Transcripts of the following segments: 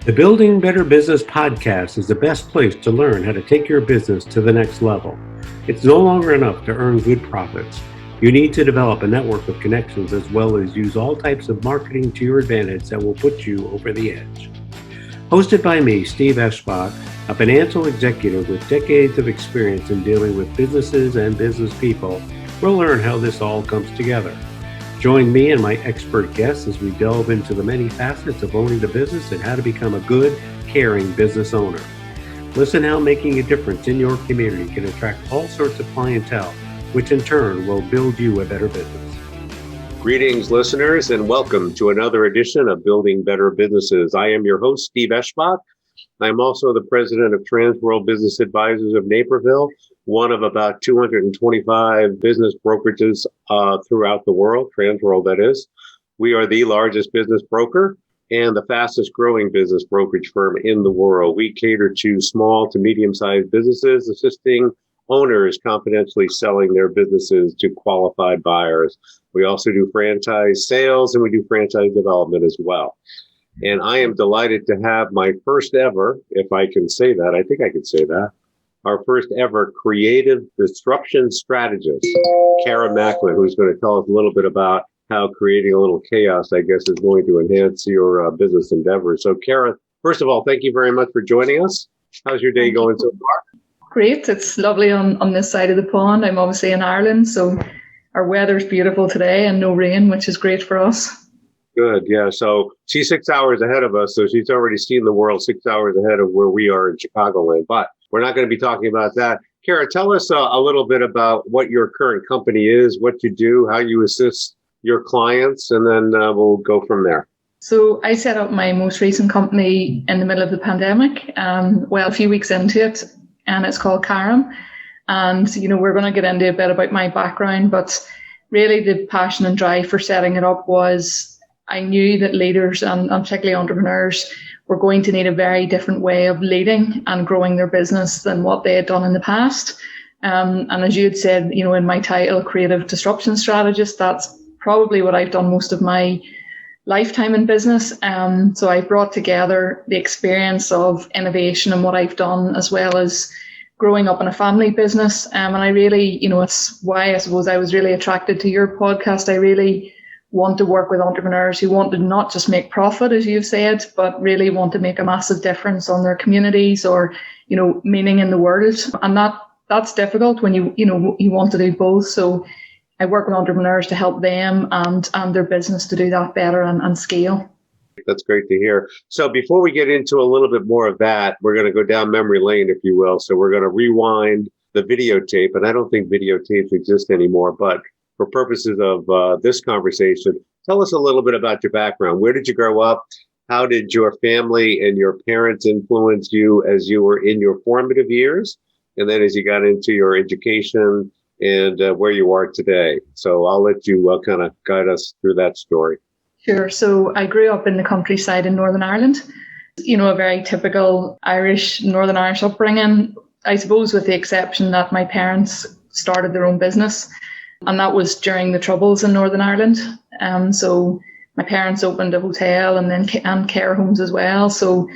The Building Better Business podcast is the best place to learn how to take your business to the next level. It's no longer enough to earn good profits. You need to develop a network of connections as well as use all types of marketing to your advantage that will put you over the edge. Hosted by me, Steve Eschbach, a financial executive with decades of experience in dealing with businesses and business people, we'll learn how this all comes together. Join me and my expert guests as we delve into the many facets of owning the business and how to become a good, caring business owner. Listen how making a difference in your community can attract all sorts of clientele, which in turn will build you a better business. Greetings, listeners, and welcome to another edition of Building Better Businesses. I am your host, Steve Eschbach. I'm also the president of Transworld Business Advisors of Naperville, one of about 225 business brokerages throughout the world, Transworld that is. We are the largest business broker and the fastest growing business brokerage firm in the world. We cater to small to medium-sized businesses, assisting owners confidentially selling their businesses to qualified buyers. We also do franchise sales and we do franchise development as well. And I am delighted to have my first ever, if I can say that, I think I can say that, our first ever creative disruption strategist, Cara Macklin, who's going to tell us a little bit about how creating a little chaos, I guess, is going to enhance your business endeavors. So, Cara, first of all, thank you very much for joining us. How's your day going so far? Great. It's lovely on this side of the pond. I'm obviously in Ireland, so our weather's beautiful today and no rain, which is great for us. Good. Yeah. So she's 6 hours ahead of us. So she's already seen the world 6 hours ahead of where we are in Chicagoland. But we're not going to be talking about that. Cara, tell us a little bit about what your current company is, what you do, how you assist your clients, and then we'll go from there. So I set up my most recent company in the middle of the pandemic, a few weeks into it, and it's called Cara. And, we're going to get into a bit about my background, but really the passion and drive for setting it up was I knew that leaders and particularly entrepreneurs were going to need a very different way of leading and growing their business than what they had done in the past. And as you had said, in my title, Creative Disruption Strategist, that's probably what I've done most of my lifetime in business. So I brought together the experience of innovation and what I've done, as well as growing up in a family business. And I really, it's why I suppose I was really attracted to your podcast. I really want to work with entrepreneurs who want to not just make profit, as you've said, but really want to make a massive difference on their communities or, meaning in the world. And that's difficult when you want to do both. So I work with entrepreneurs to help them and their business to do that better and scale. That's great to hear. So before we get into a little bit more of that, we're going to go down memory lane, if you will. So we're going to rewind the videotape. And I don't think videotapes exist anymore, but for purposes of this conversation, tell us a little bit about your background. Where did you grow up? How did your family and your parents influence you as you were in your formative years? And then as you got into your education and where you are today. So I'll let you kind of guide us through that story. Sure. So I grew up in the countryside in Northern Ireland, a very typical Northern Irish upbringing, I suppose, with the exception that my parents started their own business. And that was during the Troubles in Northern Ireland. So my parents opened a hotel and care homes as well. So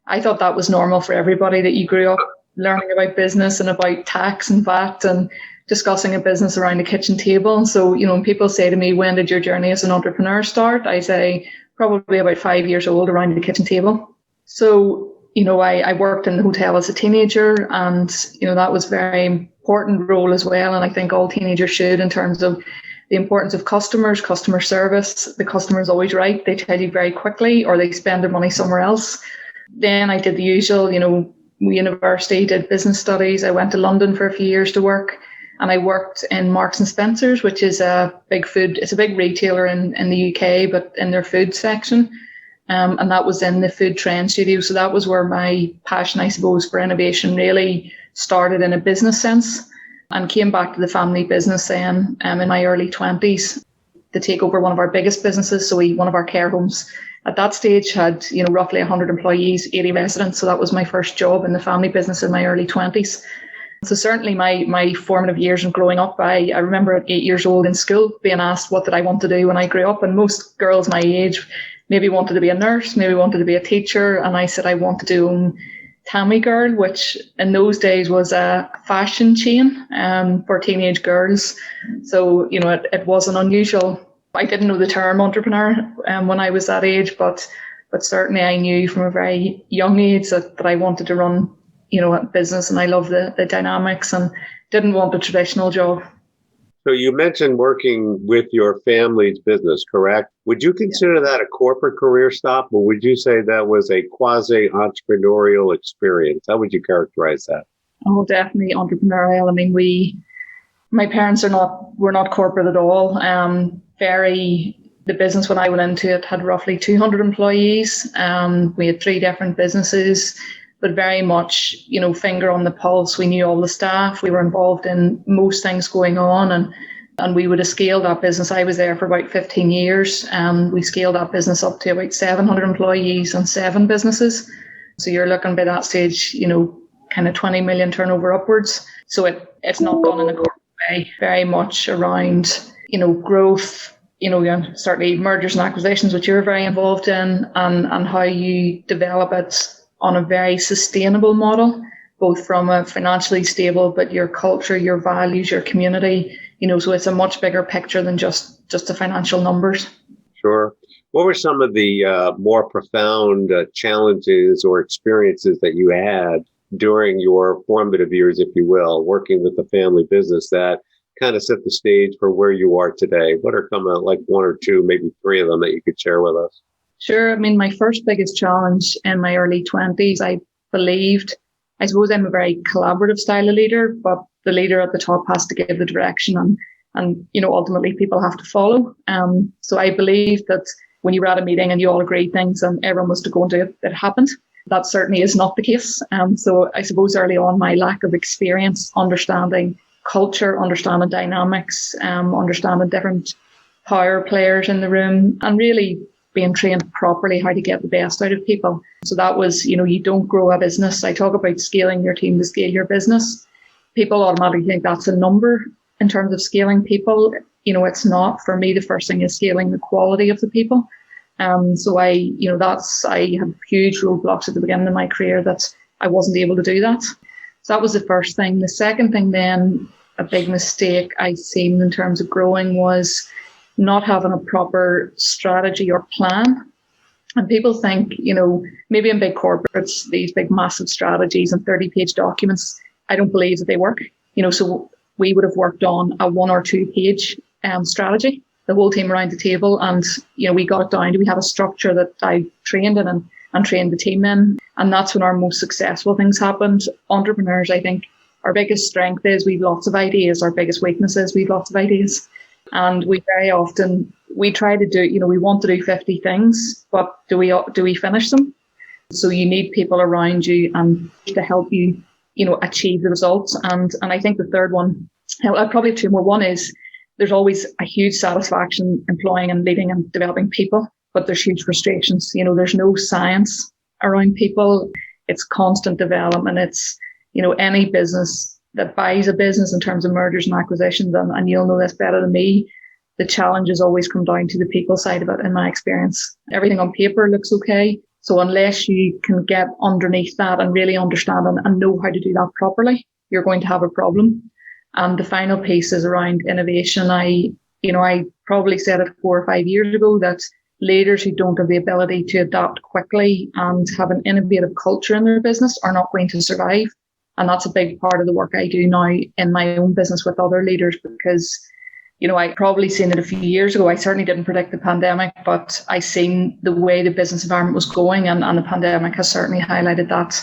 I thought that was normal for everybody, that you grew up learning about business and about tax and VAT and discussing a business around the kitchen table. So, when people say to me, when did your journey as an entrepreneur start? I say probably about 5 years old around the kitchen table. So, I worked in the hotel as a teenager and, that was very important role as well. And I think all teenagers should, in terms of the importance of customers, customer service. The customer is always right. They tell you very quickly or they spend their money somewhere else. Then I did the usual, university, did business studies. I went to London for a few years to work. And I worked in Marks and Spencer's, which is a big retailer in the UK, but in their food section. And that was in the food trend studio. So that was where my passion, I suppose, for innovation really started in a business sense, and came back to the family business then in my early 20s to take over one of our biggest businesses. So one of our care homes at that stage had, roughly 100 employees, 80 residents. So that was my first job in the family business in my early 20s. So certainly my formative years and growing up, I remember at 8 years old in school being asked what did I want to do when I grew up. And most girls my age, maybe wanted to be a nurse, maybe wanted to be a teacher. And I said I wanted to own Tammy Girl, which in those days was a fashion chain for teenage girls. So, it wasn't unusual. I didn't know the term entrepreneur when I was that age, but certainly I knew from a very young age that I wanted to run, a business, and I love the dynamics and didn't want a traditional job. So you mentioned working with your family's business, correct? Would you consider that a corporate career stop, or would you say that was a quasi-entrepreneurial experience? How would you characterize that? Oh, definitely entrepreneurial. I mean, my parents were not corporate at all. The business when I went into it had roughly 200 employees. We had 3 different businesses, but very much, finger on the pulse. We knew all the staff. We were involved in most things going on, and we would have scaled that business. I was there for about 15 years. We scaled that business up to about 700 employees and 7 businesses. So you're looking by that stage, kind of 20 million turnover upwards. So it's not done in a corporate way, very much around, growth, certainly mergers and acquisitions, which you're very involved in, and how you develop it on a very sustainable model, both from a financially stable, but your culture, your values, your community, so it's a much bigger picture than just the financial numbers. Sure. What were some of the more profound challenges or experiences that you had during your formative years, if you will, working with the family business that kind of set the stage for where you are today? What are some of, like 1 or 2, maybe 3 of them that you could share with us? Sure. I mean, my first biggest challenge in my early 20s, I suppose I'm a very collaborative style of leader, but the leader at the top has to give the direction and ultimately people have to follow. So I believe that when you were at a meeting and you all agreed things and everyone was to go and do it, it happened. That certainly is not the case. So I suppose early on, my lack of experience, understanding culture, understanding dynamics, understanding different power players in the room, and really being trained properly how to get the best out of people. So that was, you don't grow a business. I talk about scaling your team to scale your business. People automatically think that's a number in terms of scaling people. It's not. For me, the first thing is scaling the quality of the people. So I had huge roadblocks at the beginning of my career that I wasn't able to do that. So that was the first thing. The second thing then, a big mistake I seen in terms of growing was not having a proper strategy or plan. And people think, maybe in big corporates, these big massive strategies and 30-page documents, I don't believe that they work. So we would have worked on a 1 or 2 page strategy, the whole team around the table. And, we got it down. We had a structure that I trained in and trained the team in. And that's when our most successful things happened. Entrepreneurs, I think, our biggest strength is we've lots of ideas. Our biggest weakness is we've lots of ideas. And we very often, we try to do, we want to do 50 things, but do we finish them? So you need people around you and to help you, achieve the results. And I think the third one, I'll probably have 2 more. One is there's always a huge satisfaction employing and leading and developing people, but there's huge frustrations. There's no science around people. It's constant development. It's, any business that buys a business in terms of mergers and acquisitions, and you'll know this better than me, the challenges always come down to the people side of it, in my experience. Everything on paper looks okay. So unless you can get underneath that and really understand and know how to do that properly, you're going to have a problem. And the final piece is around innovation. I probably said it 4 or 5 years ago that leaders who don't have the ability to adapt quickly and have an innovative culture in their business are not going to survive. And that's a big part of the work I do now in my own business with other leaders, because, I probably seen it a few years ago. I certainly didn't predict the pandemic, but I seen the way the business environment was going, and the pandemic has certainly highlighted that,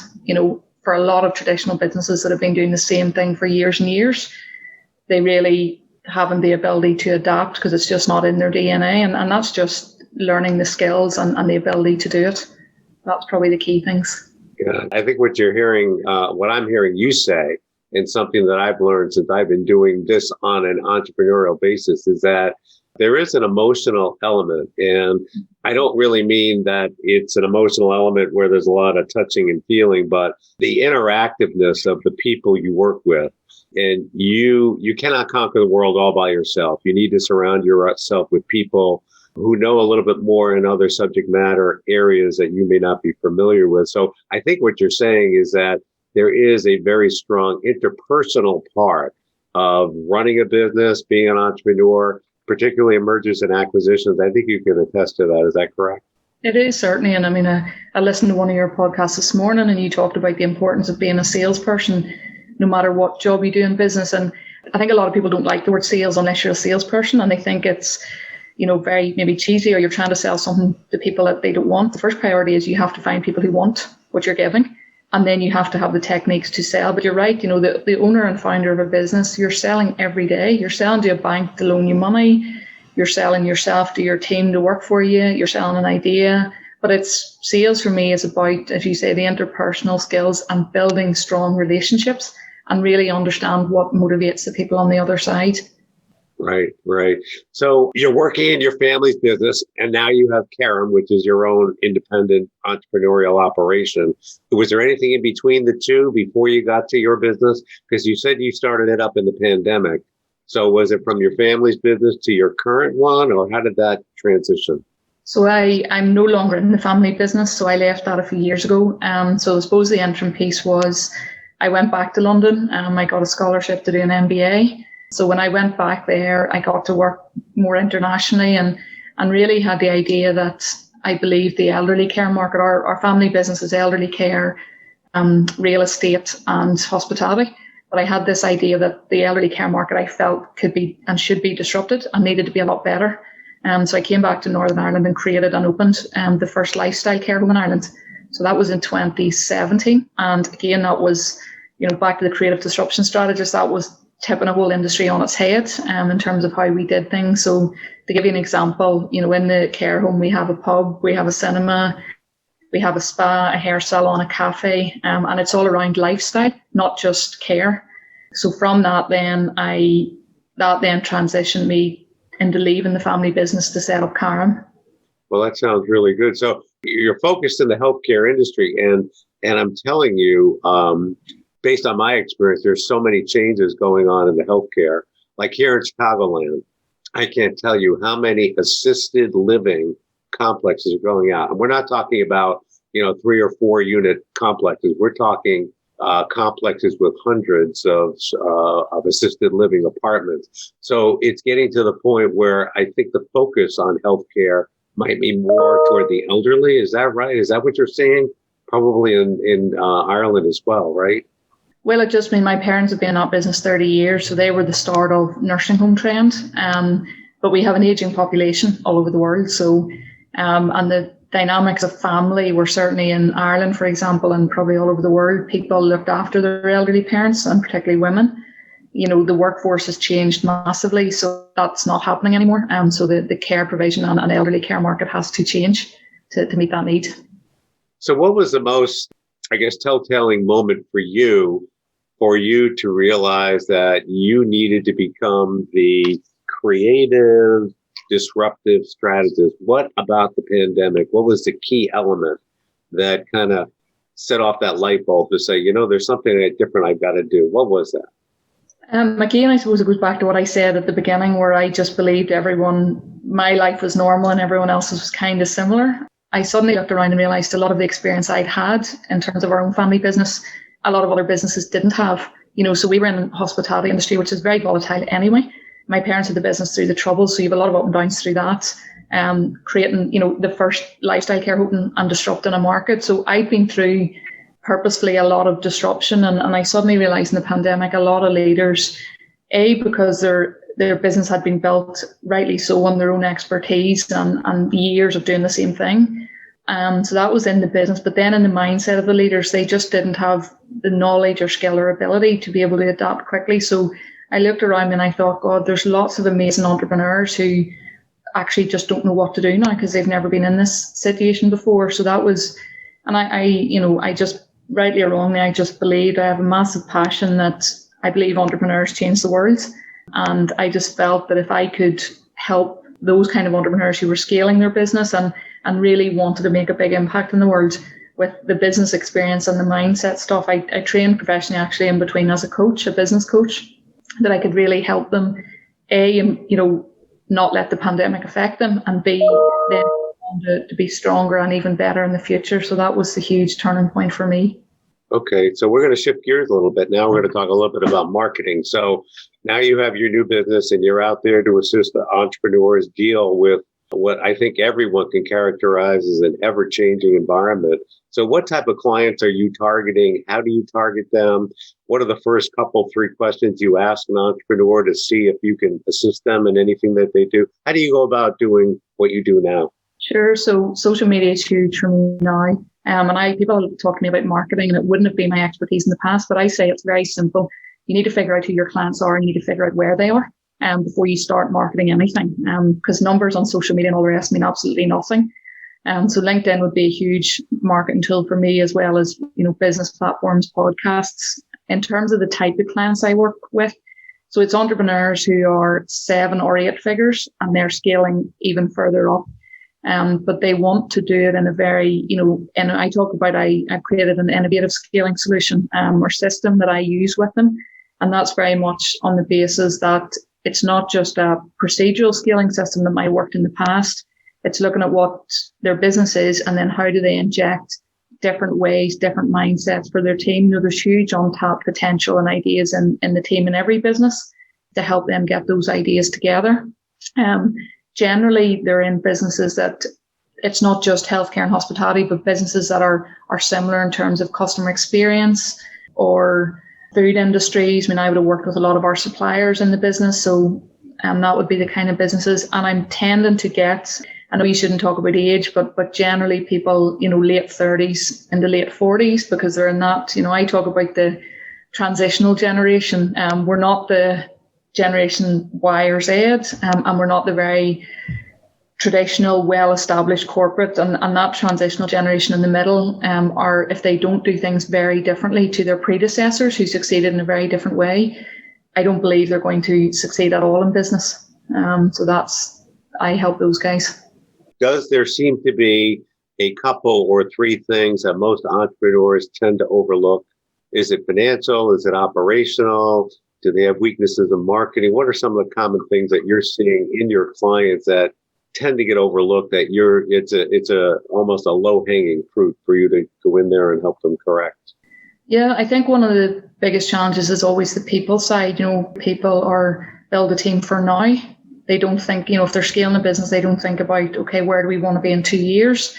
for a lot of traditional businesses that have been doing the same thing for years and years, they really haven't the ability to adapt because it's just not in their DNA. And that's just learning the skills and the ability to do it. That's probably the key things. Yeah, I think what you're hearing, what I'm hearing you say, and something that I've learned since I've been doing this on an entrepreneurial basis, is that there is an emotional element. And I don't really mean that it's an emotional element where there's a lot of touching and feeling, but the interactiveness of the people you work with. And you cannot conquer the world all by yourself. You need to surround yourself with people who know a little bit more in other subject matter areas that you may not be familiar with. So I think what you're saying is that there is a very strong interpersonal part of running a business, being an entrepreneur, particularly in mergers and acquisitions. I think you can attest to that. Is that correct? It is, certainly. And I mean, I listened to one of your podcasts this morning and you talked about the importance of being a salesperson, no matter what job you do in business. And I think a lot of people don't like the word sales unless you're a salesperson, and they think it's, very maybe cheesy, or you're trying to sell something to people that they don't want. The first priority is you have to find people who want what you're giving, and then you have to have the techniques to sell. But you're right, the owner and founder of a business, you're selling every day. You're selling to a bank to loan you money. You're selling yourself to your team to work for you. You're selling an idea. But it's sales for me is about, as you say, the interpersonal skills and building strong relationships and really understand what motivates the people on the other side. Right. So you're working in your family's business, and now you have Cara, which is your own independent entrepreneurial operation. Was there anything in between the two before you got to your business? Because you said you started it up in the pandemic. So was it from your family's business to your current one, or how did that transition? So I'm no longer in the family business, so I left that a few years ago. So I suppose the interim piece was I went back to London. I got a scholarship to do an MBA. So when I went back there, I got to work more internationally and really had the idea that I believe the elderly care market, our family business is elderly care, real estate and hospitality. But I had this idea that the elderly care market I felt could be and should be disrupted and needed to be a lot better. So I came back to Northern Ireland and created and opened the first lifestyle care home in Ireland. So that was in 2017. And again, that was, back to the creative disruption strategist, that was tipping a whole industry on its head in terms of how we did things. So to give you an example, in the care home, we have a pub, we have a cinema, we have a spa, a hair salon, a cafe, and it's all around lifestyle, not just care. So from that then transitioned me into leaving the family business to set up Cara. Well, that sounds really good. So you're focused in the healthcare industry, and I'm telling you, based on my experience, there's so many changes going on in the healthcare. Like here in Chicagoland, I can't tell you how many assisted living complexes are going out. And we're not talking about, 3 or 4 unit complexes. We're talking complexes with hundreds of assisted living apartments. So it's getting to the point where I think the focus on healthcare might be more toward the elderly. Is that right? Is that what you're saying? Probably in Ireland as well, right? Well, it just means my parents have been in that business 30 years, so they were the start of nursing home trend. But we have an aging population all over the world. So, and the dynamics of family were certainly in Ireland, for example, and probably all over the world, people looked after their elderly parents, and particularly women. The workforce has changed massively, so that's not happening anymore. So the care provision and elderly care market has to change to meet that need. So what was the most, telltale moment for you to realize that you needed to become the creative, disruptive strategist? What about the pandemic? What was the key element that kind of set off that light bulb to say, there's something different I've got to do? What was that? Again, I suppose it goes back to what I said at the beginning, where I just believed my life was normal and everyone else's was kind of similar. I suddenly looked around and realized a lot of the experience I'd had in terms of our own family business, a lot of other businesses didn't have. So we were in the hospitality industry, which is very volatile anyway. My parents had the business through the Troubles, so you have a lot of up and downs through that. Creating, the first lifestyle care home and disrupting a market. So I've been through purposefully a lot of disruption, and I suddenly realized in the pandemic, a lot of leaders, because their business had been built, rightly so, on their own expertise and years of doing the same thing. So that was in the business, but then in the mindset of the leaders, they just didn't have the knowledge or skill or ability to be able to adapt quickly. So I looked around and I thought, God, there's lots of amazing entrepreneurs who actually just don't know what to do now because they've never been in this situation before. So that was, and I just, rightly or wrongly, I just believed, I have a massive passion that I believe entrepreneurs change the world. And I just felt that if I could help those kind of entrepreneurs who were scaling their business and really wanted to make a big impact in the world with the business experience and the mindset stuff, I trained professionally actually in between as a coach, a business coach, that I could really help them, not let the pandemic affect them, and B, then to be stronger and even better in the future. So that was the huge turning point for me. Okay, so we're going to shift gears a little bit. Now we're going to talk a little bit about marketing. So now you have your new business and you're out there to assist the entrepreneurs deal with what I think everyone can characterize as an ever-changing environment. So what type of clients are you targeting? How do you target them? What are the first three questions you ask an entrepreneur to see if you can assist them in anything that they do? How do you go about doing what you do now? Sure. So social media is huge for me now. People talk to me about marketing, and it wouldn't have been my expertise in the past, but I say it's very simple. You need to figure out who your clients are, and you need to figure out where they are before you start marketing anything, because numbers on social media and all the rest mean absolutely nothing. So LinkedIn would be a huge marketing tool for me, as well as, business platforms, podcasts. In terms of the type of clients I work with, so it's entrepreneurs who are 7 or 8 figures, and they're scaling even further up. But they want to do it in a very, and I talk about, I've created an innovative scaling solution or system that I use with them. And that's very much on the basis that it's not just a procedural scaling system that might worked in the past. It's looking at what their business is, and then how do they inject different ways, different mindsets for their team. There's huge untapped potential and ideas in the team in every business to help them get those ideas together. Generally, they're in businesses that it's not just healthcare and hospitality, but businesses that are similar in terms of customer experience or food industries. I would have worked with a lot of our suppliers in the business. So that would be the kind of businesses. And I'm tending to get, I know you shouldn't talk about age, but generally people, late 30s into late 40s, because they're in that, I talk about the transitional generation. We're not the generation Y or Z, and we're not the very traditional, well-established corporate, and that transitional generation in the middle are, if they don't do things very differently to their predecessors who succeeded in a very different way, I don't believe they're going to succeed at all in business. So I help those guys. Does there seem to be a couple or 3 things that most entrepreneurs tend to overlook? Is it financial? Is it operational? Do they have weaknesses in marketing? What are some of the common things that you're seeing in your clients that tend to get overlooked, that it's almost a low-hanging fruit for you to go in there and help them correct? Yeah, I think one of the biggest challenges is always the people side. People are build a team for now. They don't think, if they're scaling a business, they don't think about, okay, where do we want to be in 2 years?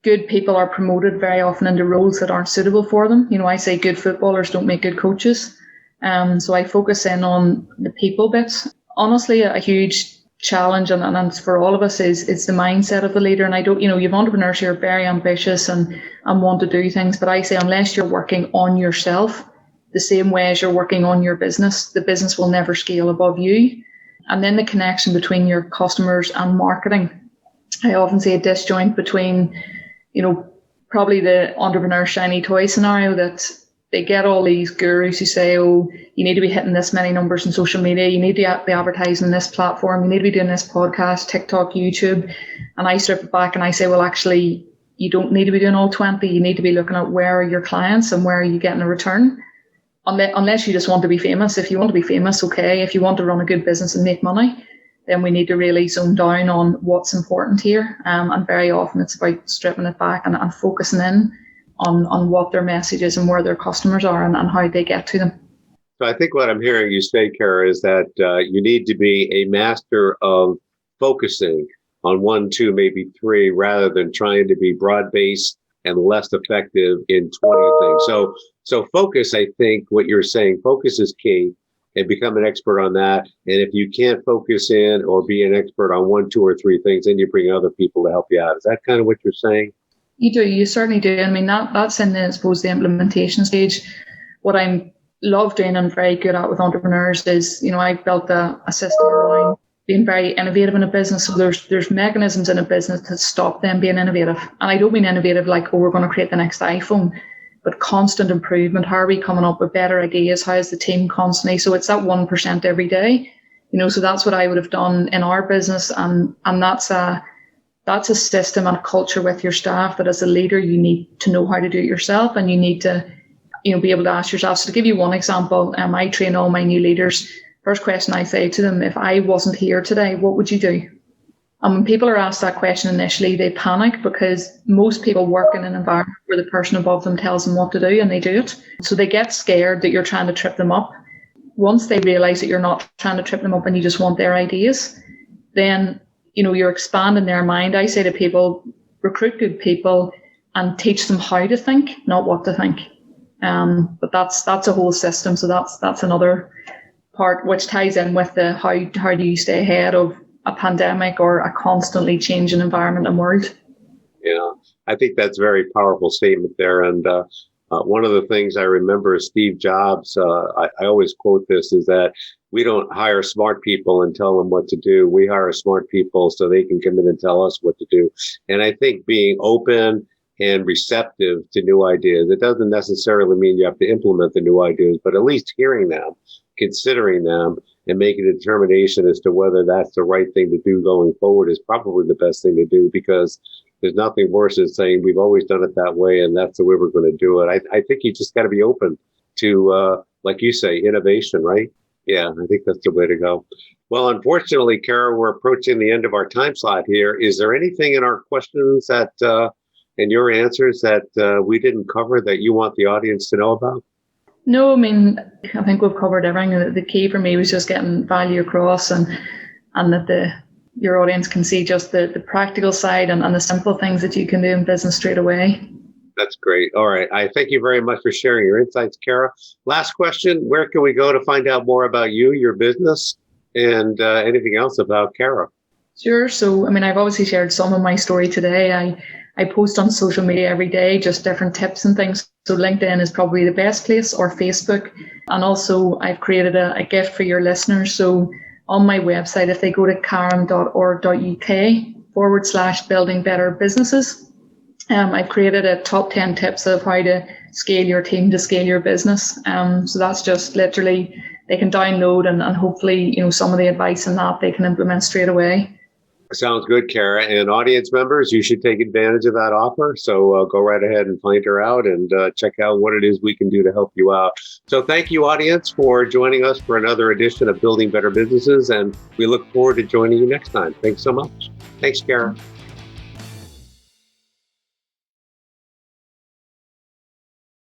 Good people are promoted very often into roles that aren't suitable for them. I say good footballers don't make good coaches. So I focus in on the people bits. Honestly, a huge challenge, and for all of us, is the mindset of the leader. And I don't, you have entrepreneurs who are very ambitious and want to do things, but I say unless you're working on yourself the same way as you're working on your business, the business will never scale above you. And then the connection between your customers and marketing. I often see a disjoint between, probably the entrepreneur shiny toy scenario, that they get all these gurus who say, oh, you need to be hitting this many numbers in social media, you need to be advertising on this platform, you need to be doing this podcast, TikTok, YouTube. And I strip it back and I say, well, actually, you don't need to be doing all 20. You need to be looking at where are your clients and where are you getting a return. Unless you just want to be famous. If you want to be famous, okay. If you want to run a good business and make money, then we need to really zone down on what's important here. And very often it's about stripping it back and focusing in on what their message is and where their customers are and how they get to them. So I think what I'm hearing you say, Cara, is that you need to be a master of focusing on 1, 2, maybe 3, rather than trying to be broad-based and less effective in 20 things. So focus, I think what you're saying, focus is key, and become an expert on that. And if you can't focus in or be an expert on 1, 2, or 3 things, then you bring other people to help you out. Is that kind of what you're saying? You do. You certainly do. That's in I suppose, the implementation stage. What I love doing and very good at with entrepreneurs is, I've built a system around being very innovative in a business. So there's mechanisms in a business that stop them being innovative. And I don't mean innovative like, oh, we're going to create the next iPhone, but constant improvement. How are we coming up with better ideas? How is the team constantly? So it's that 1% every day. So that's what I would have done in our business. And that's a system and a culture with your staff that as a leader, you need to know how to do it yourself, and you need to, be able to ask yourself. So to give you one example, I train all my new leaders first question I say to them, if I wasn't here today, what would you do? And when people are asked that question initially, they panic because most people work in an environment where the person above them tells them what to do and they do it. So they get scared that you're trying to trip them up. Once they realize that you're not trying to trip them up and you just want their ideas, then, you're expanding their mind. I say to people, recruit good people and teach them how to think, not what to think. But that's a whole system. So that's another part which ties in with the how do you stay ahead of a pandemic or a constantly changing environment and world. Yeah, I think that's a very powerful statement there. And one of the things I remember is Steve Jobs, I always quote this, is that we don't hire smart people and tell them what to do. We hire smart people so they can come in and tell us what to do. And I think being open and receptive to new ideas, it doesn't necessarily mean you have to implement the new ideas, but at least hearing them, considering them, and making a determination as to whether that's the right thing to do going forward is probably the best thing to do, because there's nothing worse than saying we've always done it that way and that's the way we're going to do it. I think you just got to be open to, like you say, innovation, right? Yeah, I think that's the way to go. Well, unfortunately, Cara, we're approaching the end of our time slot here. Is there anything in our questions that, and your answers that we didn't cover that you want the audience to know about? No, I think we've covered everything. The key for me was just getting value across and that your audience can see just the practical side and the simple things that you can do in business straight away. That's great. All right. I thank you very much for sharing your insights, Cara. Last question, where can we go to find out more about you, your business, and anything else about Cara? Sure. So, I've obviously shared some of my story today. I post on social media every day, just different tips and things. So LinkedIn is probably the best place, or Facebook. And also I've created a gift for your listeners. So on my website, if they go to caram.org.uk/building better businesses, I've created a top 10 tips of how to scale your team to scale your business. So that's just literally, they can download and hopefully, some of the advice in that they can implement straight away. Sounds good, Cara. And audience members, you should take advantage of that offer. So go right ahead and find her out and check out what it is we can do to help you out. So thank you, audience, for joining us for another edition of Building Better Businesses. And we look forward to joining you next time. Thanks so much. Thanks, Cara.